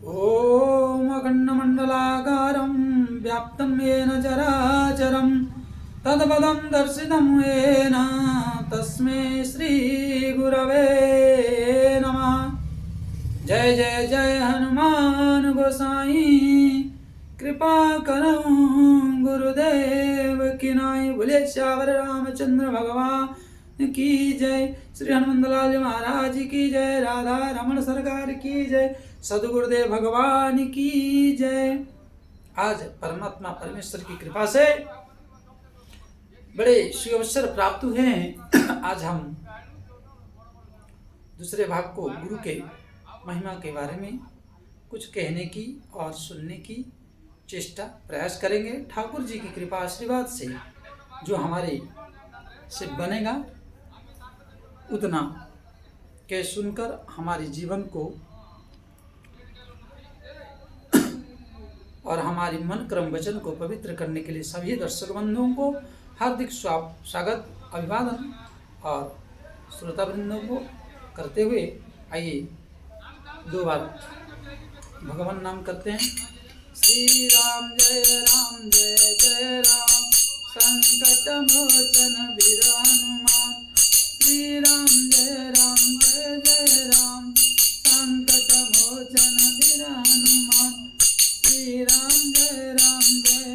ॐ अखण्डमण्डलाकारं व्याप्तं येन चराचरं तत्पदं दर्शितं येन तस्मै श्रीगुरवे नमः। जय जय जय हनुमान गोसाई कृपा करो गुरुदेव की नाई। बोले श्यावर रामचंद्र भगवान की जय। श्री हनुमंतलाल महाराज की जय। राधा रमण सरकार की जय। सदगुरुदेव भगवान की जय। आज परमात्मा परमेश्वर की कृपा से बड़े शुभ अवसर प्राप्त हुए हैं। आज हम दूसरे भाग को गुरु के महिमा के बारे में कुछ कहने की और सुनने की चेष्टा प्रयास करेंगे। ठाकुर जी की कृपा आशीर्वाद से जो हमारे से बनेगा उतना के सुनकर हमारे जीवन को और हमारी मन क्रम वचन को पवित्र करने के लिए सभी दर्शक बंधुओं को हार्दिक स्वागत अभिवादन और श्रोता वृंदों को करते हुए आइए दो बार भगवान नाम करते हैं। श्री राम जय जय राम संकट मोचन वीर हनुमान। श्री राम जय जय राम संकट मोचन वीर हनुमान। श्री राम जय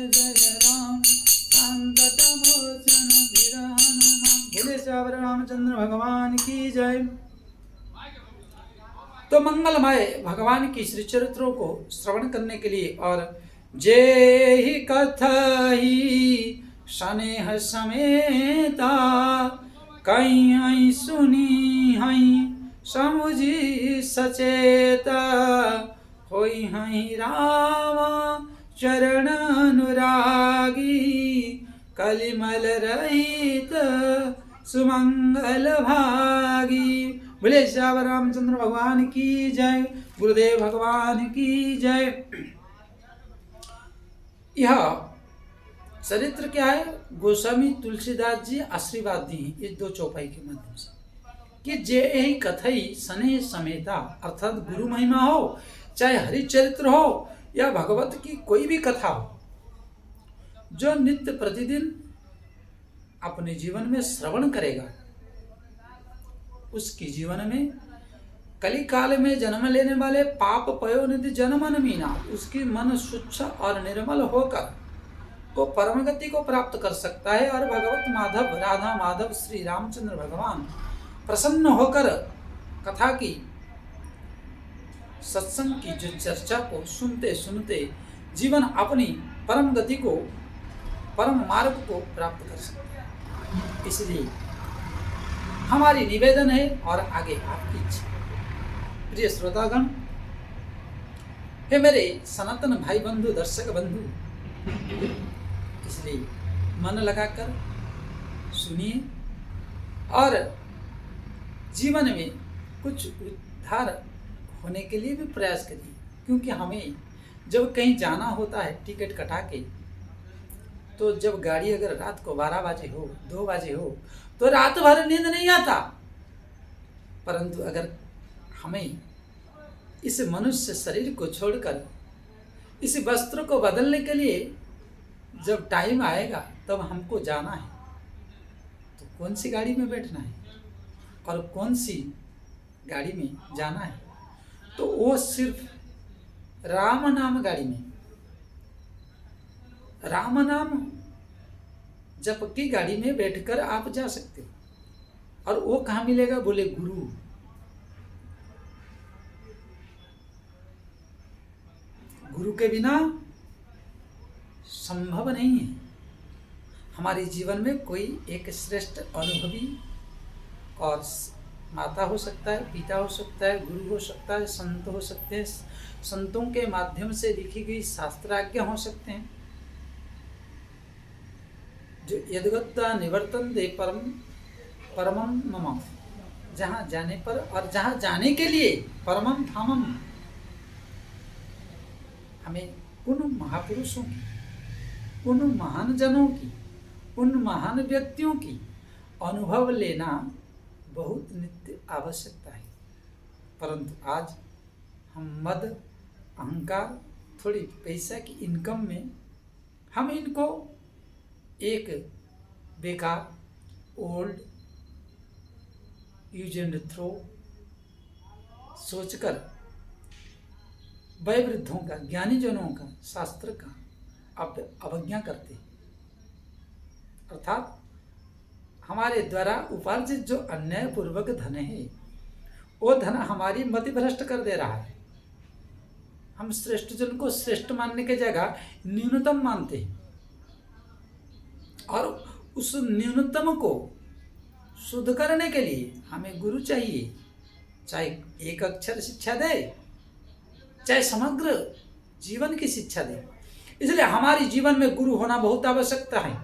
जय राम संकट मोचन वीर हनुमान। बोले श्यावर रामचंद्र भगवान की जय। तो मंगलमय भगवान की श्री चरित्रों को श्रवण करने के लिए और जे ही कथही स्नेह समेता कहीं सुनी हई समुझी सचेता होई हई राम चरण अनुरागी कलिमल रहित सुमंगल भागी। बोले श्यावर रामचंद्र भगवान की जय। गुरुदेव भगवान की जय। यह चरित्र क्या है? गोस्वामी तुलसीदास जी आशीर्वाद दी इस दो चौपाई के माध्यम से कि जे ही कथई स्नेह समेता, अर्थात गुरु महिमा हो, चाहे हरिचरित्र हो या भगवत की कोई भी कथा हो, जो नित्य प्रतिदिन अपने जीवन में श्रवण करेगा उसकी जीवन में कली काल में जन्म लेने वाले पाप पयोनिधि जनमन मीना, उसकी मन स्वच्छ और निर्मल होकर वो परम गति को प्राप्त कर सकता है। और भगवत माधव राधा माधव श्री रामचंद्र भगवान प्रसन्न होकर कथा की सत्संग की जो चर्चा को सुनते सुनते जीवन अपनी परम गति को परम मार्ग को प्राप्त कर सकता है। इसलिए हमारी निवेदन है और आगे आपकी इच्छा। प्रिय श्रोतागण, हे मेरे सनातन भाई बंधु दर्शक बंधु, इसलिए मन लगाकर सुनिए और जीवन में कुछ उद्धार होने के लिए भी प्रयास करिए। क्योंकि हमें जब कहीं जाना होता है टिकट कटा के, तो जब गाड़ी अगर रात को 12 बजे हो 2 बजे हो तो रात भर नींद नहीं आता। परंतु अगर हमें इस मनुष्य शरीर को छोड़कर इस वस्त्र को बदलने के लिए जब टाइम आएगा तब हमको जाना है, तो कौन सी गाड़ी में बैठना है और कौन सी गाड़ी में जाना है? तो वो सिर्फ राम नाम गाड़ी में, राम नाम जप की गाड़ी में बैठकर आप जा सकते हो। और वो कहाँ मिलेगा? बोले गुरु। गुरु के बिना संभव नहीं है। हमारे जीवन में कोई एक श्रेष्ठ अनुभवी और माता हो सकता है, पिता हो सकता है, गुरु हो सकता है, संत हो सकते हैं, संतों के माध्यम से लिखी गई शास्त्राज्ञा हो सकते हैं, जो यद्गत्वा निवर्तन दे परमम मम, जहाँ जाने पर और जहाँ जाने के लिए परमम धामम, हमें उन महापुरुषों की, उन महान जनों की, उन महान व्यक्तियों की अनुभव लेना बहुत नित्य आवश्यकता है। परंतु आज हम मद अहंकार, थोड़ी पैसा की इनकम में हम इनको एक बेकार ओल्ड यूज एंड थ्रो सोचकर वयोवृद्धों का, ज्ञानी जनों का, शास्त्र का अवज्ञा करते, अर्थात हमारे द्वारा उपार्जित जो अन्यायपूर्वक धन है वो धन हमारी मति भ्रष्ट कर दे रहा है। हम श्रेष्ठ जन को श्रेष्ठ मानने की जगह न्यूनतम मानते हैं और उस न्यूनतम को शुद्ध करने के लिए हमें गुरु चाहिए, चाहे एक अक्षर शिक्षा दे, चाहे समग्र जीवन की शिक्षा दे। इसलिए हमारे जीवन में गुरु होना बहुत आवश्यकता है।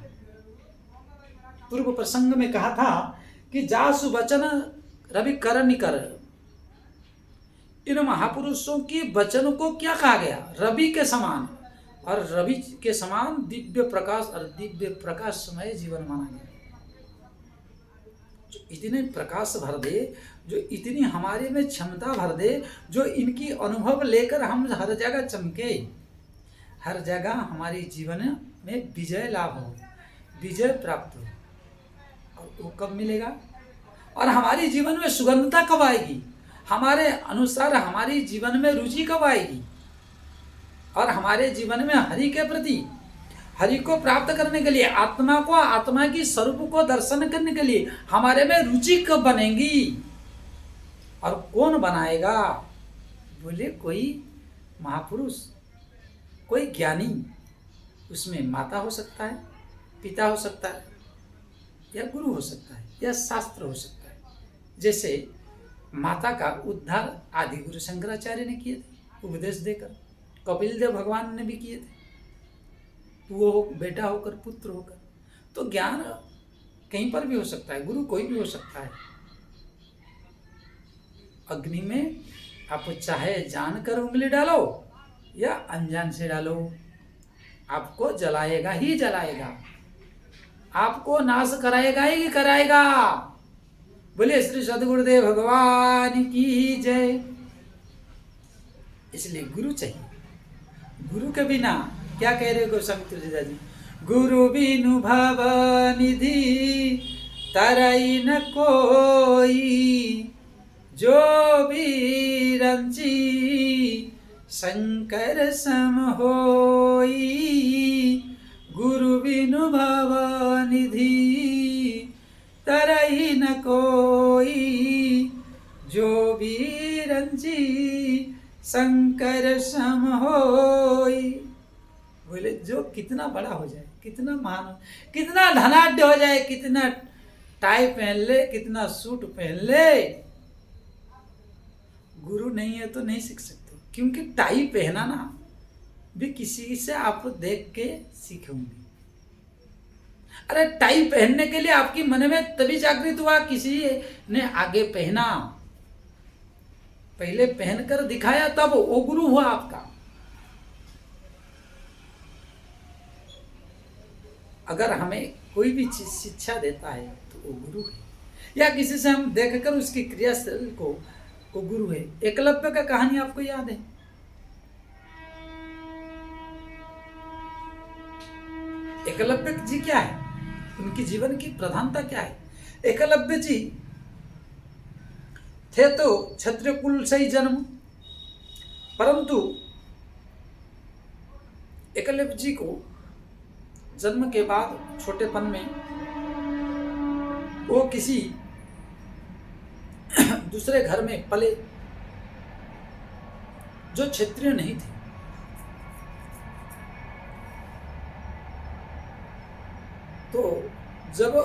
पूर्व प्रसंग में कहा था कि जासु वचन रवि कर निकर, इन महापुरुषों के वचन को क्या कहा गया? रवि के समान, और रवि के समान दिव्य प्रकाश और दिव्य प्रकाशमय जीवन माना गया। जो इतने प्रकाश भर दे, जो इतनी हमारे में क्षमता भर दे, जो इनकी अनुभव लेकर हम हर जगह चमके, हर जगह हमारे जीवन में विजय लाभ हो, विजय प्राप्त हो। और वो कब मिलेगा? और हमारी जीवन में सुगंधता कब आएगी? हमारे अनुसार हमारी जीवन में रुचि कब आएगी? और हमारे जीवन में हरि के प्रति, हरि को प्राप्त करने के लिए, आत्मा को, आत्मा की स्वरूप को दर्शन करने के लिए हमारे में रुचि कब बनेगी? और कौन बनाएगा? बोले कोई महापुरुष, कोई ज्ञानी। उसमें माता हो सकता है, पिता हो सकता है, या गुरु हो सकता है, या शास्त्र हो सकता है। जैसे माता का उद्धार आदि गुरु शंकराचार्य ने किए थे उपदेश देकर, कपिल देव भगवान ने भी किए थे, वो हो बेटा होकर, पुत्र होकर। तो ज्ञान कहीं पर भी हो सकता है, गुरु कोई भी हो सकता है। अग्नि में आप चाहे जानकर उंगली डालो या अनजान से डालो, आपको जलाएगा ही जलाएगा, आपको नाश कराएगा ही कराएगा। बोले श्री सद्गुरुदेव भगवान की जय। इसलिए गुरु चाहिए। गुरु के बिना, क्या कह रहे गोस्वामी तुलसीदास जी, गुरु बिनु भव निधि तरई न कोई, जो भी रंची शंकर सम होई। गुरु बिनु भव निधि तरई न कोई, जो भी रंची शंकर सम होई। बोले जो कितना बड़ा हो जाए, कितना महान, कितना धनाढ्य हो जाए, कितना टाई पहन ले, कितना सूट पहन ले, गुरु नहीं है तो नहीं सीख सकते। क्योंकि टाई पहना ना भी किसी से आप देख के सीखेंगे। अरे टाई पहनने के लिए आपकी मन में तभी जागृत हुआ, किसी ने आगे पहना, पहले पहनकर दिखाया, तब वो गुरु हुआ आपका। अगर हमें कोई भी चीज शिक्षा देता है तो वो गुरु है, या किसी से हम देखकर उसकी क्रियाशील को, वो गुरु है। एकलव्य का कहानी आपको याद है? एकलव्य जी क्या है, उनकी जीवन की प्रधानता क्या है? एकलव्य जी थे तो क्षत्रिय कुल से ही जन्म, परंतु एकलव्य जी को जन्म के बाद छोटेपन में वो किसी दूसरे घर में पले, जो क्षत्रिय नहीं थे। तो जब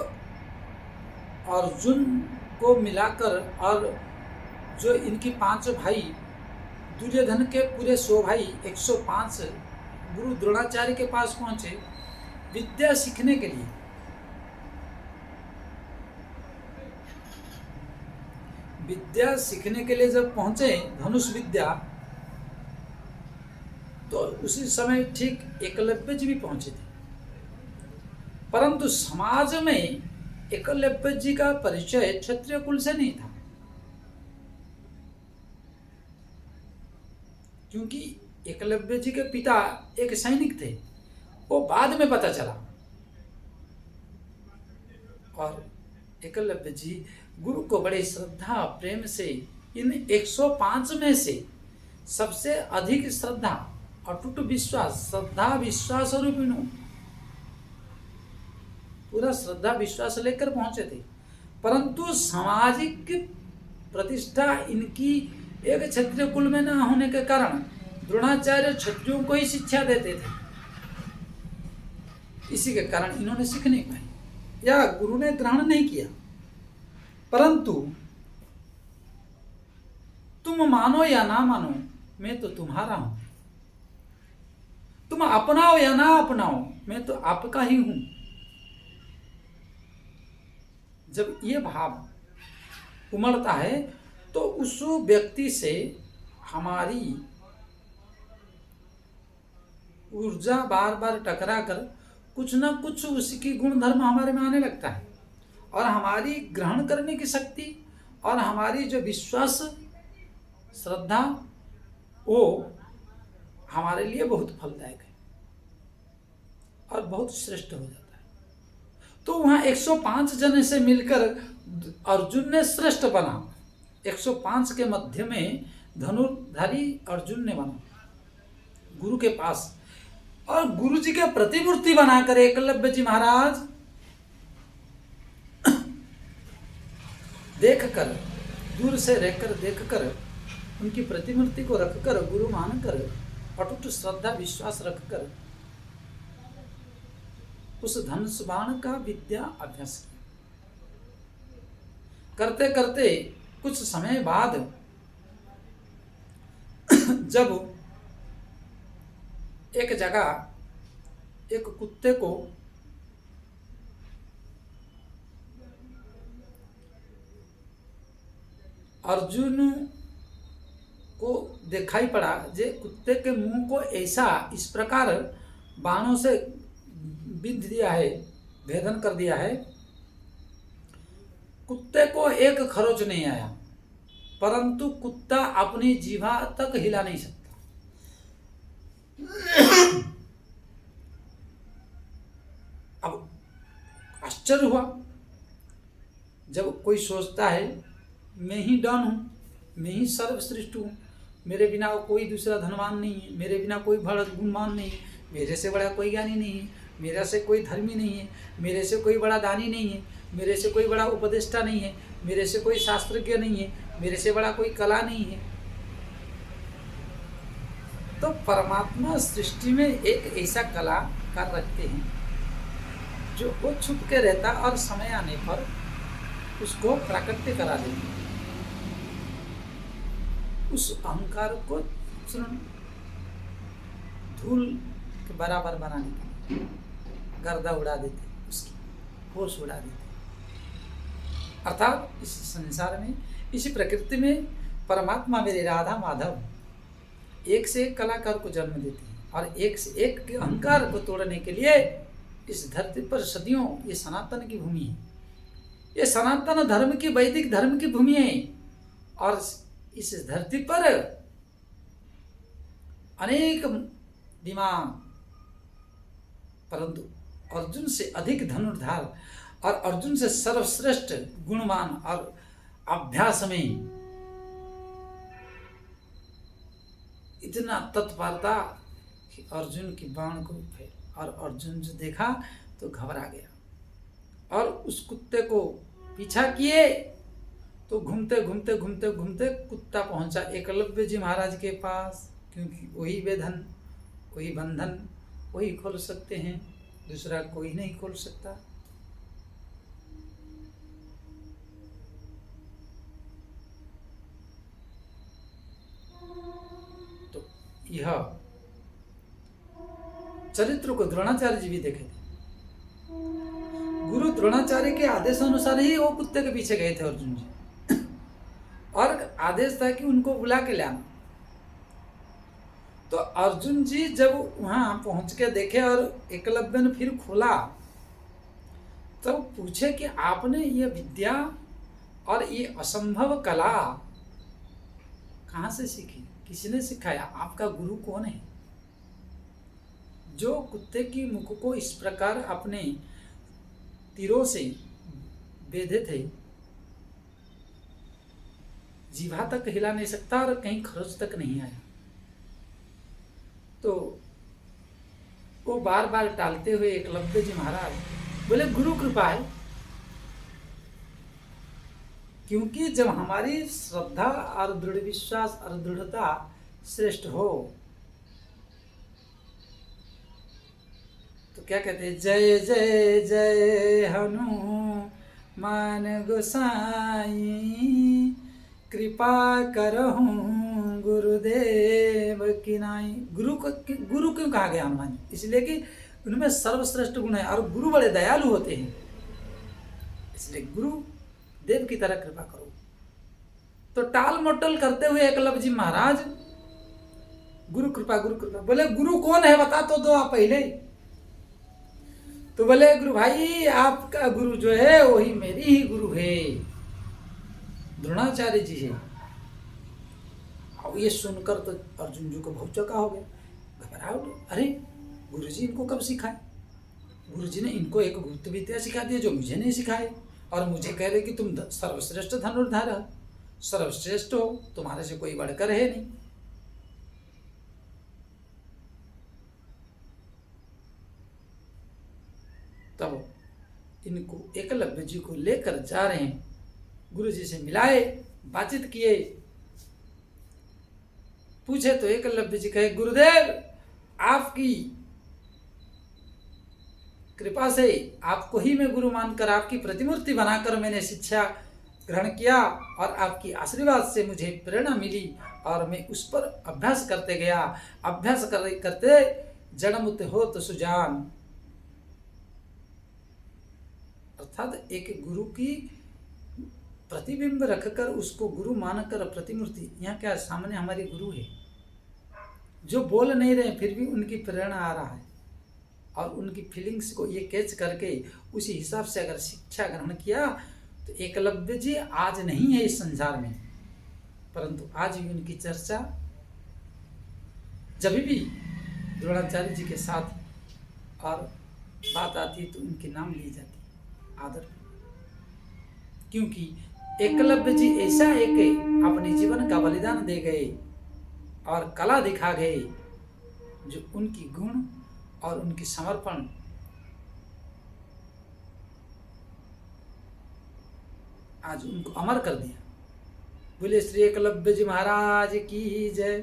अर्जुन को मिलाकर और जो इनकी 5 भाई, दुर्योधन के पूरे 100 भाई 105 गुरु द्रोणाचार्य के पास पहुंचे विद्या सीखने के लिए। विद्या सीखने के लिए जब पहुंचे, धनुष विद्या, तो उसी समय ठीक एकलव्य जी भी पहुंचे थे। परंतु समाज में एकलव्य जी का परिचय क्षत्रिय कुल से नहीं था, क्योंकि एकलव्य जी के पिता एक सैनिक थे, वो बाद में पता चला। और एकलव्य जी गुरु को बड़े श्रद्धा प्रेम से, इन 105 में से सबसे अधिक श्रद्धा, अटूट विश्वास, श्रद्धा विश्वास रूपिणु, पूरा श्रद्धा विश्वास लेकर पहुंचे थे। परंतु सामाजिक प्रतिष्ठा इनकी एक क्षत्रिय कुल में न होने के कारण द्रोणाचार्य क्षत्रियों को ही शिक्षा देते थे। इसी के कारण इन्होंने सीख नहीं पाई या गुरु ने ग्रहण नहीं किया। परंतु तुम मानो या ना मानो, मैं तो तुम्हारा हूं। तुम अपनाओ या ना अपनाओ, मैं तो आपका ही हूं। जब ये भाव उमड़ता है तो उस व्यक्ति से हमारी ऊर्जा बार बार टकरा कर कुछ ना कुछ उसकी गुण धर्म हमारे में आने लगता है, और हमारी ग्रहण करने की शक्ति और हमारी जो विश्वास श्रद्धा वो हमारे लिए बहुत फलदायक है और बहुत श्रेष्ठ हो जाता है। तो वहाँ 105 जन से मिलकर अर्जुन ने श्रेष्ठ बना। 105 के मध्य में धनुर्धारी अर्जुन ने बना गुरु के पास, और गुरु जी के प्रतिमूर्ति बनाकर एकलव्य जी महाराज देखकर, दूर से रहकर देखकर, उनकी प्रतिमूर्ति को रखकर, गुरु मानकर, अटूट श्रद्धा विश्वास रखकर उस धनुष बाण का विद्या अभ्यास किया। करते करते कुछ समय बाद जब एक जगह एक कुत्ते को अर्जुन को दिखाई पड़ा, जे कुत्ते के मुंह को ऐसा इस प्रकार बाणों से बिंध दिया है, भेदन कर दिया है, कुत्ते को एक खरोच नहीं आया, परंतु कुत्ता अपनी जीभा तक हिला नहीं सकता। अब आश्चर्य हुआ जब कोई सोचता है मैं ही डॉन हूं, मैं ही सर्वश्रेष्ठ हूं, मेरे बिना कोई दूसरा धनवान नहीं है, मेरे बिना कोई बड़ा गुणवान नहीं है, मेरे से बड़ा कोई ज्ञानी नहीं है, मेरे से कोई धर्मी नहीं है, मेरे से कोई बड़ा दानी नहीं है, मेरे से कोई बड़ा उपदेष्टा नहीं है, मेरे से कोई शास्त्रज्ञ नहीं है, मेरे से बड़ा कोई कला नहीं है। तो परमात्मा सृष्टि में एक ऐसा कलाकार रखते हैं जो वो छुप के रहता और समय आने पर उसको प्राकट्य करा देते हैं। उस अहंकार को धूल के बराबर बनाने के लिए गर्दा उड़ा देते, उसकी होश उड़ा देते। अर्थात इस संसार में, इसी प्रकृति में परमात्मा मेरे राधा माधव एक से एक कलाकार को जन्म देते हैं, और एक से एक के अहंकार को तोड़ने के लिए इस धरती पर सदियों ये सनातन की भूमि है, ये सनातन धर्म की, वैदिक धर्म की भूमि है। और इस धरती पर अनेक दिमाग, परंतु अर्जुन से अधिक धनुर्धार और अर्जुन से सर्वश्रेष्ठ गुणवान और अभ्यास में इतना तत्परता कि अर्जुन की बाण को फेर, और अर्जुन जो देखा तो घबरा गया और उस कुत्ते को पीछा किए तो घूमते घूमते घूमते घूमते कुत्ता पहुंचा एकलव्य जी महाराज के पास, क्योंकि वही वेधन, वही बंधन वही खोल सकते हैं, दूसरा कोई नहीं खोल सकता। तो यह चरित्र को द्रोणाचार्य जी भी देखे थे। गुरु द्रोणाचार्य के आदेश अनुसार ही वो कुत्ते के पीछे गए थे अर्जुन जी, और आदेश था कि उनको बुला के लाना। तो अर्जुन जी जब वहां पहुंच के देखे और एकलव्य ने फिर खोला, तो पूछे कि आपने ये विद्या और ये असंभव कला कहाँ से सीखी, किसने सिखाया? आपका गुरु कौन है? जो कुत्ते की मुख को इस प्रकार अपने तीरों से बेधे थे, जीभा तक हिला नहीं सकता और कहीं खरोच तक नहीं आया, तो वो बार बार टालते हुए एकलव्य जी महाराज बोले गुरु कृपा है। क्योंकि जब हमारी श्रद्धा और दृढ़ विश्वास और दृढ़ता श्रेष्ठ हो तो क्या कहते हैं, जय जय जय हनुमान गोसाई, कृपा करहूँ गुरुदेव की नाई। गुरु क्यों कहा गया हनुमान? इसलिए कि उनमें सर्वश्रेष्ठ गुण है और गुरु बड़े दयालु होते हैं, इसलिए गुरु देव की तरह कृपा करो। तो टाल मटोल करते हुए एकलव्य जी महाराज गुरु कृपा बोले गुरु कौन है बता तो दो आप पहले। तो बोले गुरु भाई आपका गुरु जो है वही मेरी ही गुरु है, द्रोणाचार्य जी है। और ये सुनकर तो अर्जुन जी को बहुत चौंका हो गया, घबरा उठे, अरे गुरुजी इनको कब सिखाए? गुरुजी ने इनको एक गुप्त विद्या सिखा दी जो मुझे नहीं सिखाए, और मुझे कह रहे कि तुम सर्वश्रेष्ठ धनुर्धर हो, सर्वश्रेष्ठ हो, तुम्हारे से कोई बढ़कर है नहीं। तब इनको एकलव्य जी को लेकर जा रहे हैं, गुरु जी से मिलाए, बातचीत किए, पूछे तो एकलव्य जी कहे गुरुदेव आपकी कृपा से आपको ही मैं गुरु मानकर आपकी प्रतिमूर्ति बनाकर मैंने शिक्षा ग्रहण किया और आपकी आशीर्वाद से मुझे प्रेरणा मिली और मैं उस पर अभ्यास करते गया। अभ्यास करते जड़मुत हो तो सुजान, अर्थात एक गुरु की प्रतिबिंब रखकर उसको गुरु मानकर प्रतिमूर्ति, यहाँ क्या सामने हमारी गुरु है जो बोल नहीं रहे फिर भी उनकी प्रेरणा आ रहा है और उनकी फीलिंग्स को ये कैच करके उसी हिसाब से अगर शिक्षा ग्रहण किया तो एकलव्य जी आज नहीं है इस संसार में, परंतु आज भी उनकी चर्चा जब भी द्रोणाचार्य जी के साथ और बात आती तो उनके नाम ली जाती आदर, क्योंकि एकलव्य जी ऐसा एक अपने जीवन का बलिदान दे गए और कला दिखा गए जो उनकी गुण और उनकी समर्पण आज उनको अमर कर दिया। बोले श्री एकलव्य जी महाराज की जय।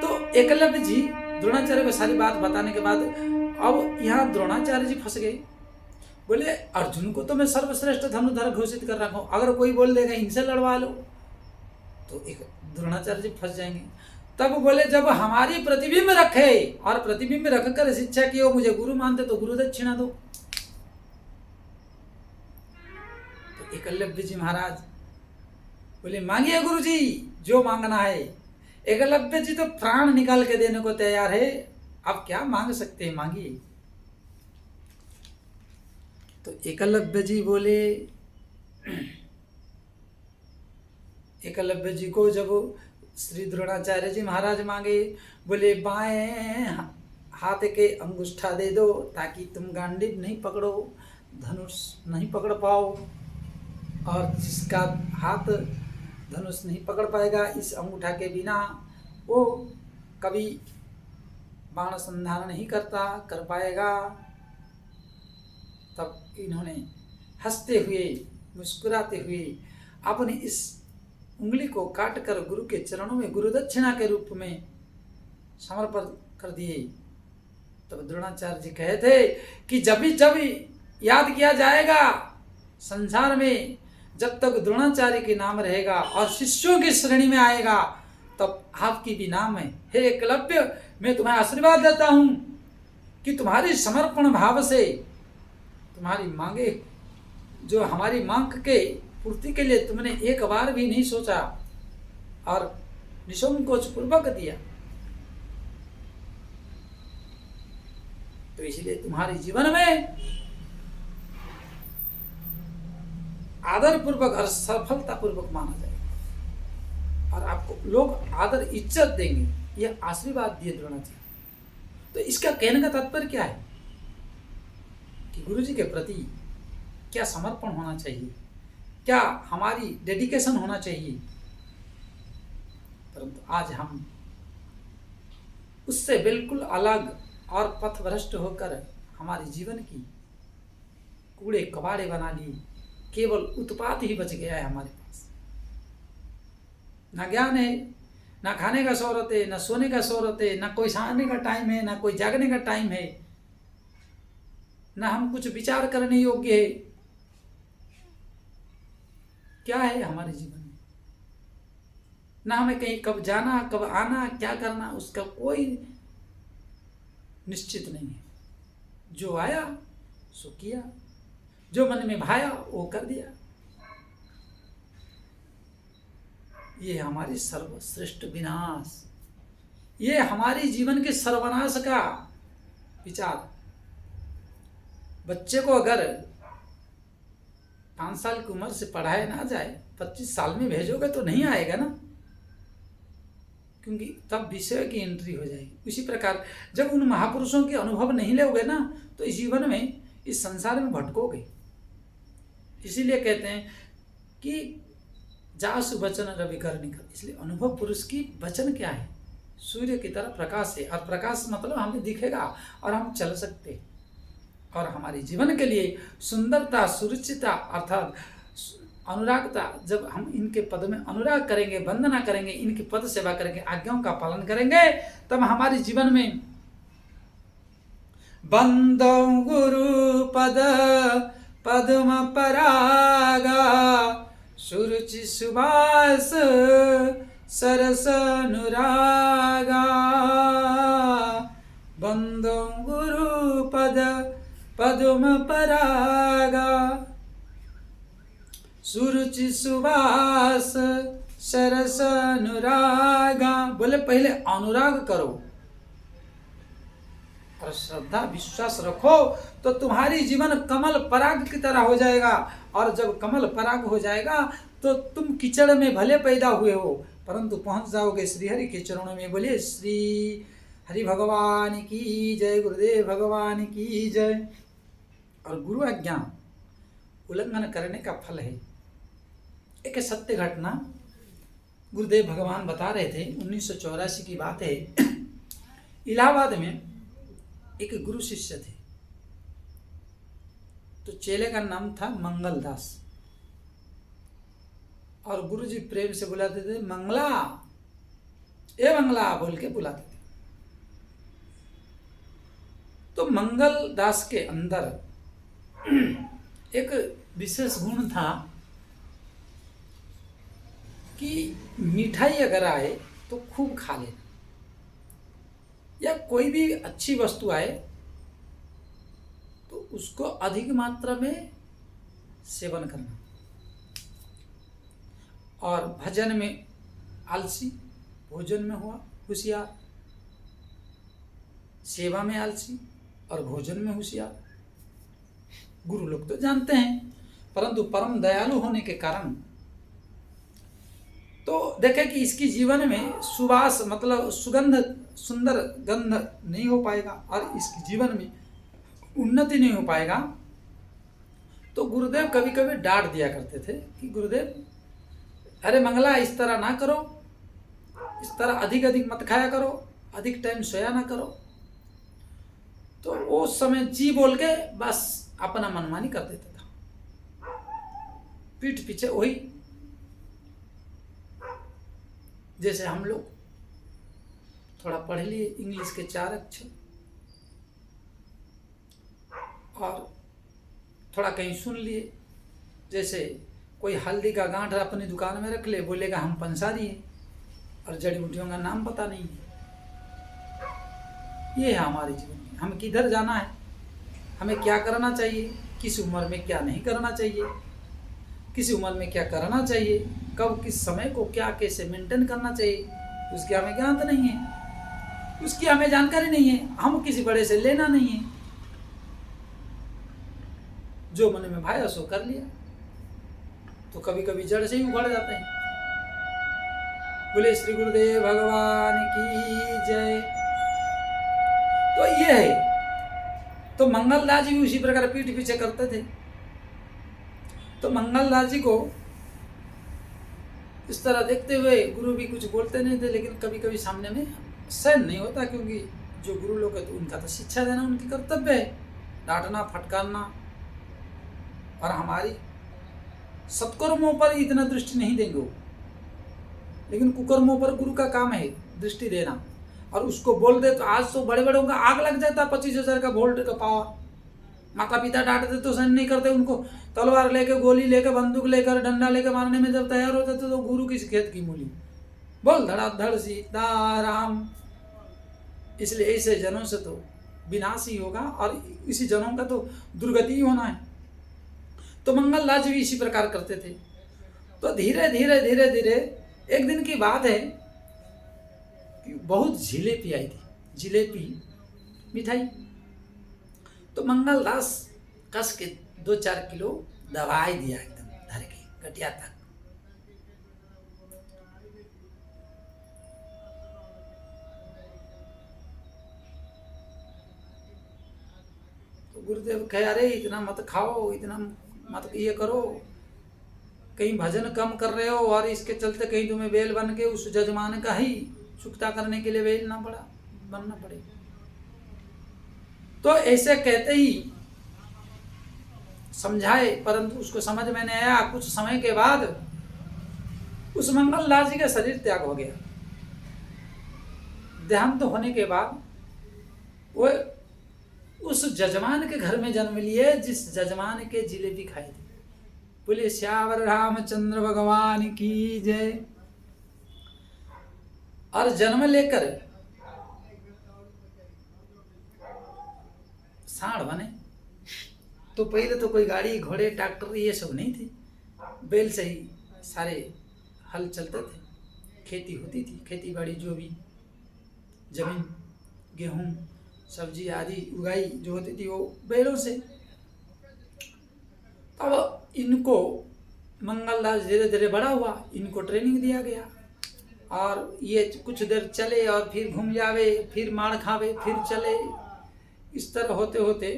तो एकलव्य जी द्रोणाचार्य को सारी बात बताने के बाद अब यहाँ द्रोणाचार्य जी फंस गए। बोले अर्जुन को तो मैं सर्वश्रेष्ठ धनुर्धर घोषित कर रखा हूं, अगर कोई बोल देगा इनसे लड़वा लो तो एक द्रोणाचार्य जी फंस जाएंगे। तब बोले जब हमारी प्रतिबिंब रखे और प्रतिबिंब रखकर शिक्षा की हो मुझे गुरु मानते तो गुरु दक्षिणा दो। तो एकलव्य जी महाराज बोले मांगिए गुरु जी जो मांगना है। एकलव्य जी तो प्राण निकाल के देने को तैयार है, आप क्या मांग सकते हैं मांगिए। तो एकलव्य जी बोले, एकलव्य जी को जब श्री द्रोणाचार्य जी महाराज मांगे, बोले बाएं हाथ के अंगूठा दे दो ताकि तुम गांडीव नहीं पकड़ो, धनुष नहीं पकड़ पाओ, और जिसका हाथ धनुष नहीं पकड़ पाएगा इस अंगूठा के बिना वो कभी बाण संधान नहीं कर पाएगा। तब इन्होंने हंसते हुए मुस्कुराते हुए अपनी इस उंगली को काटकर गुरु के चरणों में गुरु दक्षिणा के रूप में समर्पण कर दिए। तब द्रोणाचार्य जी कहे थे कि जब याद किया जाएगा संसार में, जब तक द्रोणाचार्य के नाम रहेगा और शिष्यों की श्रेणी में आएगा तब आपकी भी नाम है। हे एकलव्य, मैं तुम्हें आशीर्वाद देता हूं कि तुम्हारी समर्पण भाव से तुम्हारी मांगे, जो हमारी मांग के पूर्ति के लिए तुमने एक बार भी नहीं सोचा और निसंकोच पूर्वक दिया, तो इसलिए तुम्हारे जीवन में आदर पूर्वक और सफलता पूर्वक माना जाएगा। और आपको लोग आदर इज्जत देंगे, यह आशीर्वाद दिए द्रोणाचार्य। तो इसका कहने का तात्पर्य क्या है कि गुरु जी के प्रति क्या समर्पण होना चाहिए, क्या हमारी डेडिकेशन होना चाहिए। परंतु आज हम उससे बिल्कुल अलग और पथभ्रष्ट होकर हमारे जीवन की कूड़े कबाड़े बना लिए, केवल उत्पात ही बच गया है हमारे पास। ना ज्ञान है, ना खाने का शौहरत है, ना सोने का शौहरत है, ना कोई सोने का टाइम है, ना कोई जागने का टाइम है, ना हम कुछ विचार करने योग्य है। क्या है हमारे जीवन में? ना हमें कहीं कब जाना, कब आना, क्या करना, उसका कोई निश्चित नहीं है। जो आया सो किया, जो मन में भाया वो कर दिया। ये हमारी सर्वश्रेष्ठ विनाश, ये हमारी जीवन के सर्वनाश का विचार। बच्चे को अगर 5 साल की उम्र से पढ़ाया ना जाए, 25 साल में भेजोगे तो नहीं आएगा ना, क्योंकि तब विषय की एंट्री हो जाएगी। उसी प्रकार जब उन महापुरुषों के अनुभव नहीं लोगे ना, तो इस जीवन में, इस संसार में भटकोगे। इसीलिए कहते हैं कि जासु वचन रवि कर निकल। इसलिए अनुभव पुरुष की वचन क्या है? सूर्य की तरह प्रकाश है, और प्रकाश मतलब हमें दिखेगा और हम चल सकते हैं। और हमारे जीवन के लिए सुंदरता, सुरुचिता अर्थात अनुरागता, जब हम इनके पद में अनुराग करेंगे, वंदना करेंगे, इनकी पद सेवा करेंगे, आज्ञाओं का पालन करेंगे, तब हमारे जीवन में बंदो गुरु पद पद्म परागा सुरुचि सुबास सरस अनुरागा। बंदो गुरु पद पद्म परागा सुरुचि सुवास सरस अनुरागा। बोले पहले अनुराग करो और श्रद्धा विश्वास रखो, तो तुम्हारी जीवन कमल पराग की तरह हो जाएगा। और जब कमल पराग हो जाएगा तो तुम कीचड़ में भले पैदा हुए हो, परंतु पहुंच जाओगे श्रीहरि के चरणों में। बोले श्री हरि भगवान की जय, गुरुदेव भगवान की जय। और गुरु आज्ञा उल्लंघन करने का फल है। एक सत्य घटना गुरुदेव भगवान बता रहे थे, 1984 की बात है। इलाहाबाद में एक गुरु शिष्य थे, तो चेले का नाम था मंगल दास, और गुरु जी प्रेम से बुलाते थे मंगला, ए मंगला बोल के बुलाते थे। तो मंगल दास के अंदर एक विशेष गुण था कि मिठाई अगर आए तो खूब खा लेना, या कोई भी अच्छी वस्तु आए तो उसको अधिक मात्रा में सेवन करना। और भजन में आलसी, भोजन में हुआ होशियार, सेवा में आलसी और भोजन में होशियार। गुरु लोग तो जानते हैं, परंतु परम दयालु होने के कारण तो देखें कि इसकी जीवन में सुवास मतलब सुगंध, सुंदर गंध नहीं हो पाएगा, और इसके जीवन में उन्नति नहीं हो पाएगा। तो गुरुदेव कभी कभी डांट दिया करते थे कि गुरुदेव अरे मंगला, इस तरह ना करो, इस तरह अधिक अधिक मत खाया करो, अधिक टाइम सोया ना करो। तो वो समय जी बोल के बस अपना मनमानी कर देता था, पीठ पीछे वही, जैसे हम लोग थोड़ा पढ़ लिए इंग्लिश के 4 अक्षर और थोड़ा कहीं सुन लिए, जैसे कोई हल्दी का गांठ अपनी दुकान में रख ले, बोलेगा हम पंसारी हैं, और जड़ी बूटियों का नाम पता नहीं है। ये है हमारे जीवन में, हमें किधर जाना है, हमें क्या करना चाहिए, किस उम्र में क्या नहीं करना चाहिए, किस उम्र में क्या करना चाहिए, कब किस समय को क्या कैसे मेंटेन करना चाहिए, उसकी हमें ज्ञान तो नहीं है, उसकी हमें जानकारी नहीं है, हम किसी बड़े से लेना नहीं है। जो मन में भाया सो कर लिया, तो कभी कभी जड़ से ही उखड़ जाते हैं। बोले श्री गुरुदेव भगवान की जय। तो ये है, तो मंगलदास जी भी उसी प्रकार पीठ पीछे करते थे। तो मंगलदास जी को इस तरह देखते हुए गुरु भी कुछ बोलते नहीं थे, लेकिन कभी कभी सामने में सहन नहीं होता, क्योंकि जो गुरु लोग है तो उनका तो शिक्षा देना उनकी कर्तव्य है, डांटना फटकारना। और हमारी सत्कर्मों पर इतना दृष्टि नहीं देंगे वो, लेकिन कुकर्मों पर गुरु का काम है दृष्टि देना। और उसको बोल दे तो आज तो बड़े बड़ों का आग लग जाता, 25,000 का वोल्ट का पावर। माता पिता डांटते तो सहन नहीं करते, उनको तलवार लेके, गोली लेके, बंदूक लेकर, डंडा लेके मारने में जब तैयार होते थे तो गुरु किस खेत की मूली, बोल धड़ाधड़ सीताराम। इसलिए ऐसे जनों से तो विनाश ही होगा, और इसी जनों का तो दुर्गति ही होना है। तो मंगलदास जी भी इसी प्रकार करते थे। तो धीरे धीरे धीरे धीरे एक दिन की बात है कि बहुत जिलेबी आई थी, जिलेबी मिठाई। तो मंगलदास कस के 2-4 किलो दवाई दिया, एकदम धर के गटिया तक। तो गुरुदेव कहे अरे इतना मत खाओ, इतना मत ये करो, कहीं भजन कम कर रहे हो, और इसके चलते कहीं तुम्हें बेल बन के उस जजमान का ही चुकता करने के लिए बेल ना बनना पड़े। तो ऐसे कहते ही समझाए, परंतु उसको समझ में नहीं आया। कुछ समय के बाद उस मंगलदास जी का शरीर त्याग हो गया। देहांत होने के बाद वो उस जजमान के घर में जन्म लिए जिस जजमान के जिलेबी खाई थी। बोले श्यावर रामचंद्र भगवान की जय। और जन्म लेकर साढ़ बने। तो पहले तो कोई गाड़ी घोड़े ट्रैक्टर ये सब नहीं थी, बैल से ही सारे हल चलते थे, खेती होती थी, खेती बाड़ी जो भी जमीन गेहूं सब्जी आदि उगाई जो होती थी वो बैलों से। अब इनको मंगलदास धीरे धीरे बड़ा हुआ, इनको ट्रेनिंग दिया गया, और ये कुछ देर चले और फिर घूम जावे, फिर मार खावे, फिर चले। इस तरह होते होते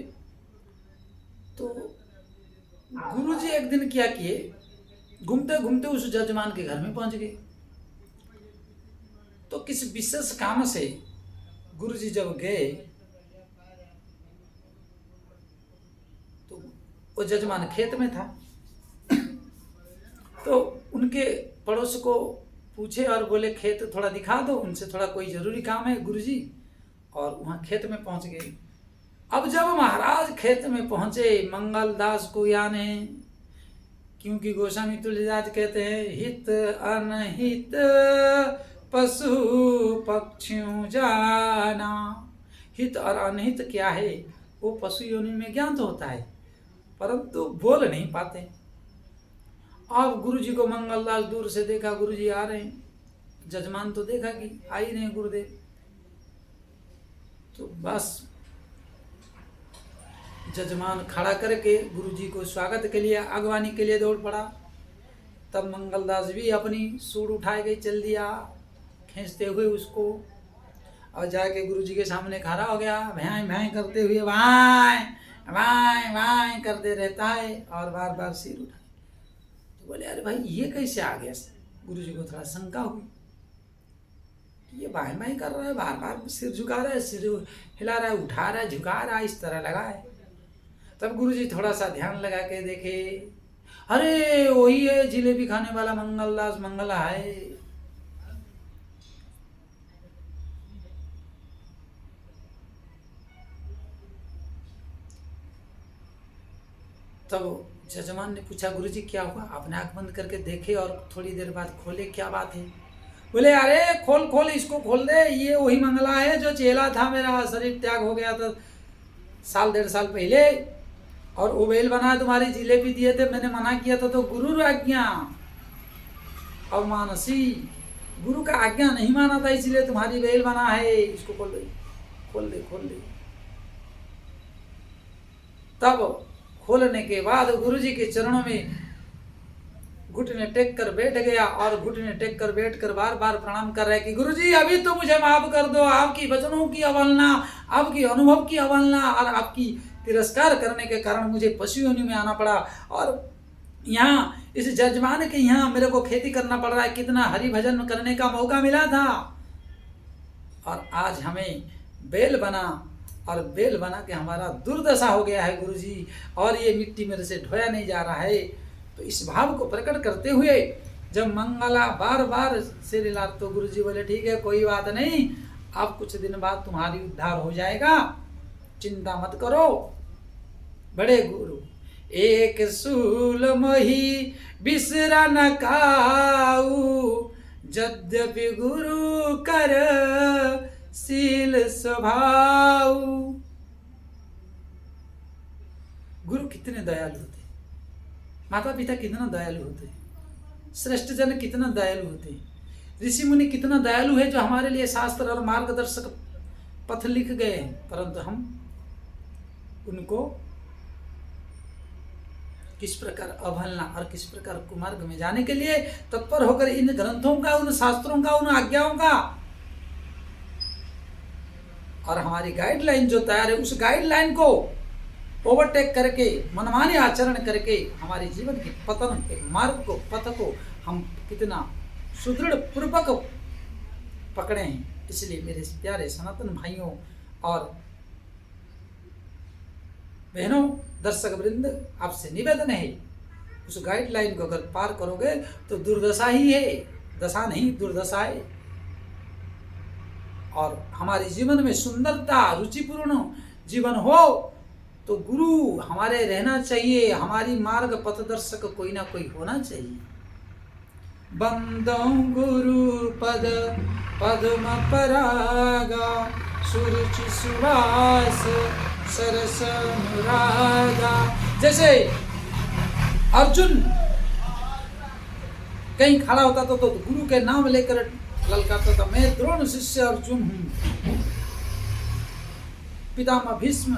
तो गुरुजी एक दिन क्या किए, घूमते घूमते उस जजमान के घर में पहुंच गए। तो किसी विशेष काम से गुरुजी जब गए तो वो जजमान खेत में था। तो उनके पड़ोस को पूछे और बोले खेत थोड़ा दिखा दो, उनसे थोड़ा कोई जरूरी काम है गुरुजी। और वहाँ खेत में पहुंच गए। अब जब महाराज खेत में पहुंचे, मंगलदास को याने, क्योंकि गोस्वामी तुलसीदास कहते हैं हित अनहित पशु पक्षियों जाना। हित और अनहित क्या है वो पशु योनि में ज्ञात होता है, परंतु बोल नहीं पाते। अब गुरुजी को मंगलदास दूर से देखा, गुरुजी आ रहे हैं, जजमान तो देखा कि आ ही नहीं गुरुदेव। तो बस जजमान खड़ा करके गुरुजी को स्वागत के लिए, अगवानी के लिए दौड़ पड़ा। तब मंगलदास भी अपनी सूंड उठाए गई, चल दिया खींचते हुए उसको, और जाके गुरुजी के सामने खड़ा हो गया। भैं भैं करते हुए वाई वाई वाई करते रहता है, और बार बार सिर उठाए। तो बोले अरे भाई ये कैसे आ गया। गुरुजी को थोड़ा शंका हुई, ये बाई बाई कर रहा है, बार बार सिर झुका रहा है, सिर हिला रहा है, उठा रहा है, झुका रहा है, इस तरह लगा है। तब गुरुजी थोड़ा सा ध्यान लगा के देखे, अरे वही है जिलेबी खाने वाला मंगलदास, मंगला है। तब जजमान ने पूछा गुरुजी क्या हुआ। अपने आंख बंद करके देखे और थोड़ी देर बाद खोले, क्या बात है। बोले अरे खोल खोल, इसको खोल दे, ये वही मंगला है जो चेला था, मेरा शरीर त्याग हो गया था 1-1.5 साल पहले, और वो बेल बना तुम्हारी जिलेबी दिए थे, मैंने मना किया था तो गुरु आज्ञा अवमानसी, गुरु का आज्ञा नहीं माना था, इसलिए तुम्हारी बेल बना है, इसको खोल दे खोल दे खोल दे। तब खोलने के बाद गुरुजी के चरणों में घुटने टेक कर बैठ गया और घुटने टेक कर बैठ कर बार बार प्रणाम कर रहा है कि गुरुजी अभी तो मुझे माफ कर दो, आपकी वचनों की अवहेलना, आपकी अनुभव की अवहेलना और आपकी तिरस्कार करने के कारण मुझे पशु योनि में आना पड़ा और यहाँ इस जजमान के यहाँ मेरे को खेती करना पड़ रहा है। कितना हरि भजन करने का मौका मिला था और आज हमें बैल बना और बैल बना के हमारा दुर्दशा हो गया है गुरुजी, और ये मिट्टी मेरे से ढोया नहीं जा रहा है। तो इस भाव को प्रकट करते हुए जब मंगला बार बार सिर हिला तो गुरुजी बोले ठीक है कोई बात नहीं, अब कुछ दिन बाद तुम्हारी उद्धार हो जाएगा, चिंता मत करो। बड़े गुरु एक सूल मोही बिसरा न काऊ, यद्यपि गुरु कर शील स्वभाव। गुरु कितने दयालु होते, माता पिता कितना दयालु होते, श्रेष्ठ जन कितना दयालु होते, ऋषि मुनि कितना दयालु है जो हमारे लिए शास्त्र और मार्गदर्शक पथ लिख गए हैं, परंतु हम उनको किस प्रकार अवहेलना और किस प्रकार कुमार्ग में जाने के लिए तत्पर होकर इन ग्रंथों का, उन शास्त्रों का, उन आज्ञाओं का और हमारी गाइडलाइन जो तैयार है उस गाइडलाइन को ओवरटेक करके मनमानी आचरण करके हमारे जीवन के पतन के मार्ग को, पथ को हम कितना सुदृढ़ पूर्वक पकड़े हैं। इसलिए मेरे प्यारे सनातन भाइयों और बहनों, दर्शक वृंद, आपसे निवेदन है उस गाइडलाइन को अगर पार करोगे तो दुर्दशा ही है, दशा नहीं दुर्दशा है। और हमारे जीवन में सुंदरता, रुचिपूर्ण जीवन हो तो गुरु हमारे रहना चाहिए, हमारी मार्ग पथदर्शक कोई ना कोई होना चाहिए। बंदो गुरु पद पद्म परागा, सुरुचि सुवास सरस अनुरागा। जैसे अर्जुन कहीं खड़ा होता था तो गुरु के नाम लेकर ललकारता था, मैं द्रोण शिष्य अर्जुन हूं, पितामह भीष्म,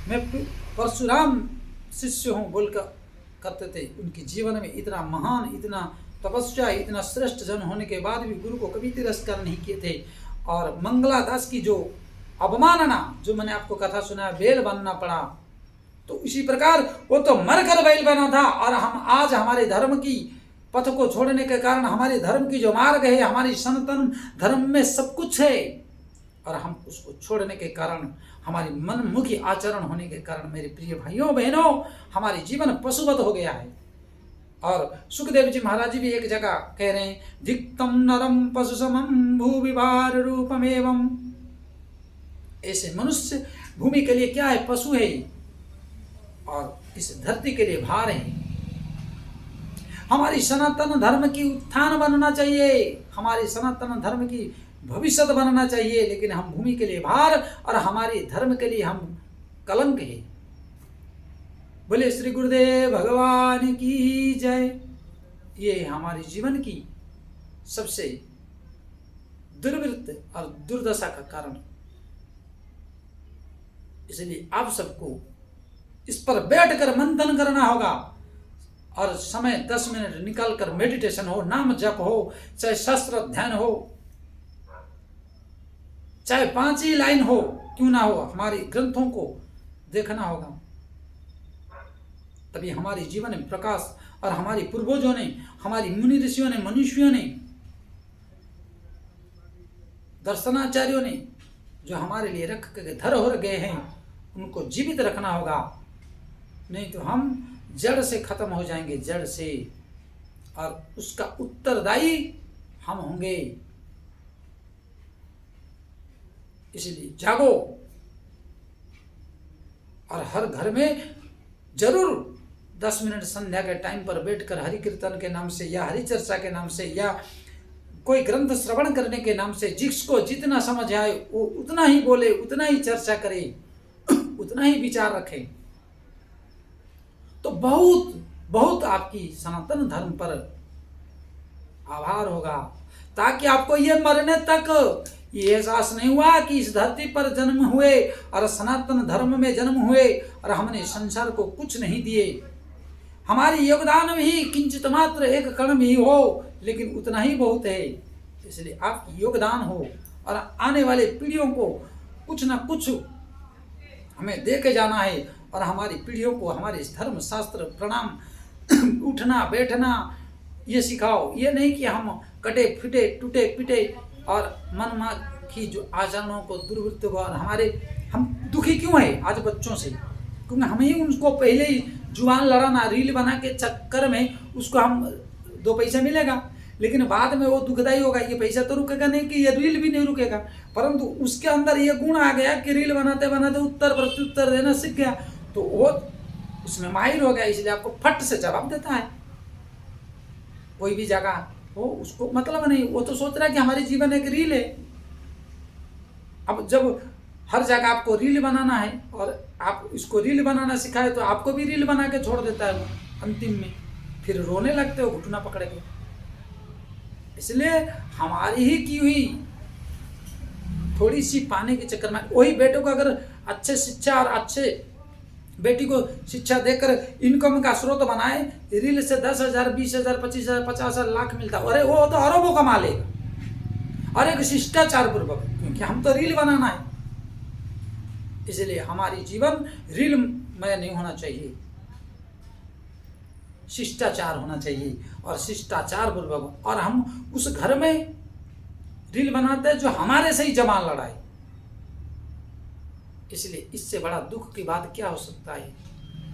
मैं परशुराम शिष्य हूं बोलकर करते थे। उनके जीवन में इतना महान, इतना तपस्या, इतना श्रेष्ठ जन होने के बाद भी गुरु को कभी तिरस्कार नहीं किए थे। और मंगला दास की जो अवमानना, जो मैंने आपको कथा सुनाया, बैल बनना पड़ा, तो इसी प्रकार वो तो मरकर बैल बना था और हम आज हमारे धर्म की पथ को छोड़ने के कारण, हमारे धर्म की जो मार्ग है, हमारी सनातन धर्म में सब कुछ है और हम उसको छोड़ने के कारण, हमारी मनमुखी आचरण होने के कारण मेरे प्रिय भाइयों बहनों, हमारी जीवन पशुवत हो गया है। और सुखदेव जी महाराज जी भी एक जगह कह रहे हैं, धिक्तम नरम पशु समम भूविभार रूपमेवं। ऐसे मनुष्य भूमि के लिए क्या है, पशु है और इस धरती के लिए भार है। हमारी सनातन धर्म की उत्थान बनना चाहिए, हमारी सनातन धर्म की भविष्य बनना चाहिए, लेकिन हम भूमि के लिए भार और हमारे धर्म के लिए हम कलंक है। बोले श्री गुरुदेव भगवान की जय। ये हमारे जीवन की सबसे दुर्वृत्त और दुर्दशा का कारण। इसलिए आप सबको इस पर बैठकर मंथन करना होगा और समय 10 मिनट निकाल कर मेडिटेशन हो, नाम जप हो, चाहे शास्त्र अध्ययन हो, चाहे 5 ही लाइन हो क्यों ना हो, हमारे ग्रंथों को देखना होगा। तभी हमारे जीवन में प्रकाश। और हमारे पूर्वजों ने, हमारी मुनि ऋषियों ने, मनुष्यों ने, दर्शनाचार्यों ने जो हमारे लिए रख के धरोहर गए हैं, उनको जीवित रखना होगा, नहीं तो हम जड़ से खत्म हो जाएंगे, जड़ से, और उसका उत्तरदायी हम होंगे। इसलिए जागो और हर घर में जरूर 10 मिनट संध्या के टाइम पर बैठकर हरि कीर्तन के नाम से या हरि चर्चा के नाम से या कोई ग्रंथ श्रवण करने के नाम से जिसको जितना समझ आए वो उतना ही बोले, उतना ही चर्चा करे, उतना ही विचार रखे, तो बहुत बहुत आपकी सनातन धर्म पर आभार होगा। ताकि आपको ये मरने तक ये एहसास नहीं हुआ कि इस धरती पर जन्म हुए और सनातन धर्म में जन्म हुए और हमने संसार को कुछ नहीं दिए। हमारी योगदान भी किंचित मात्र एक कण भी हो, लेकिन उतना ही बहुत है। इसलिए आपकी योगदान हो और आने वाले पीढ़ियों को कुछ ना कुछ हमें दे के जाना है, और हमारी पीढ़ियों को हमारे धर्म शास्त्र प्रणाम उठना बैठना ये सिखाओ। ये नहीं कि हम कटे फिटे टूटे पिटे और मन की जो आचरणों को दुर्वृत्त को, और हम दुखी क्यों है आज बच्चों से, क्योंकि हम ही उनको पहले ही जुबान लड़ाना रील बना के चक्कर में उसको हम 2 पैसा मिलेगा, लेकिन बाद में वो दुखदाई होगा। ये पैसा तो रुकेगा नहीं, कि ये रील भी नहीं रुकेगा, परंतु उसके अंदर ये गुण आ गया कि रील बनाते बनाते उत्तर प्रत्युत्तर देना सीख गया, तो वो उसमें माहिर हो गया, इसलिए आपको फट से जवाब देता है। कोई भी जगह हो उसको मतलब नहीं, वो तो सोच रहा है कि हमारी जीवन एक रील है। अब जब हर जगह आपको रील बनाना है और आप इसको रील बनाना सिखाए, तो आपको भी रील बना के छोड़ देता है वो अंतिम में, फिर रोने लगते हो घुटना पकड़ के। इसलिए हमारी ही की हुई थोड़ी सी पाने के चक्कर में, वही बेटों को अगर अच्छे शिक्षा और अच्छे बेटी को शिक्षा देकर इनकम का स्रोत बनाए, रील से 10,000 20,000 25,000 50,000 लाख मिलता, अरे वो तो अरबों कमा लेगा। और एक शिष्टाचार पूर्वक, क्योंकि हम तो रील बनाना है, इसलिए हमारी जीवन रील में नहीं होना चाहिए, शिष्टाचार होना चाहिए और शिष्टाचार पूर्वक। और हम उस घर में रील बनाते हैं जो हमारे से ही जबान लड़ाए, इसलिए इससे बड़ा दुख की बात क्या हो सकता है।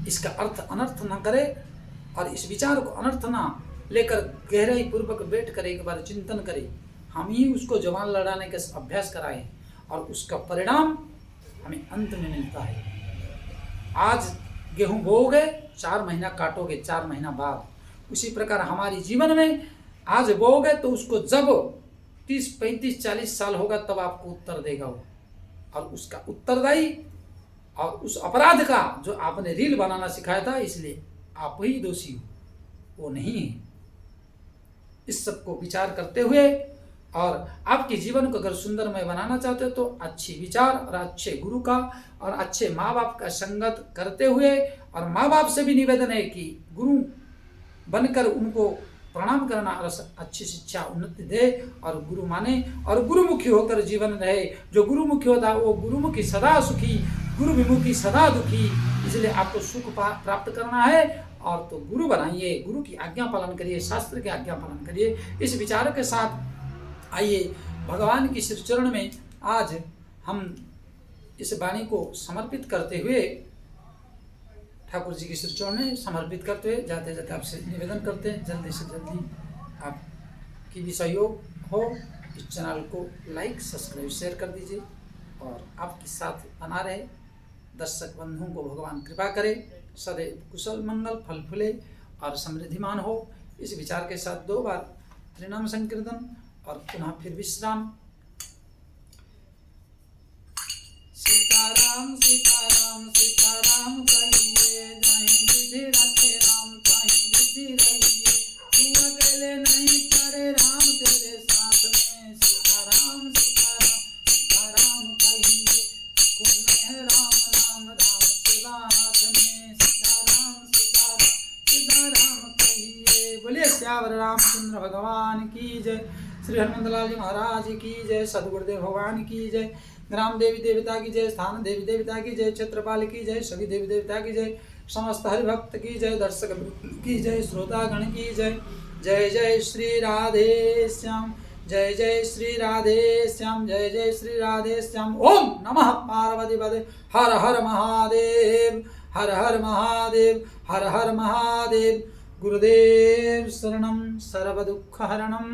इसका अर्थ अनर्थ न करे, और इस विचार को अनर्थ ना लेकर गहराई पूर्वक बैठ कर एक बार चिंतन करें, हम ही उसको जबान लड़ाने का अभ्यास कराएं, और उसका परिणाम हमें अंत में मिलता है। आज गेहूं बोओगे 4 महीना काटोगे 4 महीना बाद, उसी प्रकार हमारी जीवन में आज बोओगे तो उसको जब 30 35 40 साल होगा तब आपको उत्तर देगा वो, और उसका उत्तरदायी और उस अपराध का जो आपने रील बनाना सिखाया था, इसलिए आप ही दोषी हो, वो नहीं है। इस सब को विचार करते हुए और आपके जीवन को अगर सुंदरमय बनाना चाहते हो तो अच्छी विचार और अच्छे गुरु का और अच्छे माँ बाप का संगत करते हुए, और माँ बाप से भी निवेदन है कि गुरु बनकर उनको प्रणाम करना और अच्छी शिक्षा उन्नति दे और गुरु माने और गुरुमुखी होकर जीवन रहे। जो गुरुमुखी होता है वो गुरुमुखी सदा सुखी, गुरु विमुखी सदा दुखी। इसलिए आपको सुख प्राप्त करना है और तो गुरु बनाइए, गुरु की आज्ञा पालन करिए, शास्त्र की आज्ञा पालन करिए। इस विचार के साथ आइए भगवान की श्री चरण में आज हम इस वाणी को समर्पित करते हुए, ठाकुर जी की श्री चरण में समर्पित करते हुए जाते जाते आपसे निवेदन करते हैं, जल्दी से जल्दी आपकी भी सहयोग हो, इस चैनल को लाइक सब्सक्राइब शेयर कर दीजिए और आपके साथ बना रहे। दर्शक बंधुओं को भगवान कृपा करे, सदैव कुशल मंगल फल फूले और समृद्धिमान हो। इस विचार के साथ 2 बार हरिनाम संकीर्तन और पुनः फिर विश्राम। सीताराम सीताराम सीताराम कहिए, जहीं विधि रखे राम तहीं विधि रहिए। तू अकेले नहीं करे राम तेरे साथ में, सीताराम सीताराम सीताराम कहिए। तुम्हें है राम नाम राम सेवा हाथ में, सीताराम सीताराम सीताराम कहिए। बोलिए श्यावर रामचंद्र भगवान की जय, श्री हनुमंतलाल जी महाराज की जय, सदगुरुदेव भगवान की जय, ग्राम देवी देवता की जय, स्थान देवी देवता की जय, क्षेत्रपाल की जय, सभी देवी देवता की जय, समस्त हरिभक्त की जय, दर्शक की जय, श्रोतागण की जय। जय जय श्री राधे श्याम, जय जय श्री राधे श्याम, जय जय श्री राधे श्याम। ओम नमः पार्वती पदे, हर हर महादेव, हर हर महादेव, हर हर महादेव। गुरुदेव शरणम सर्व दुख हरणम।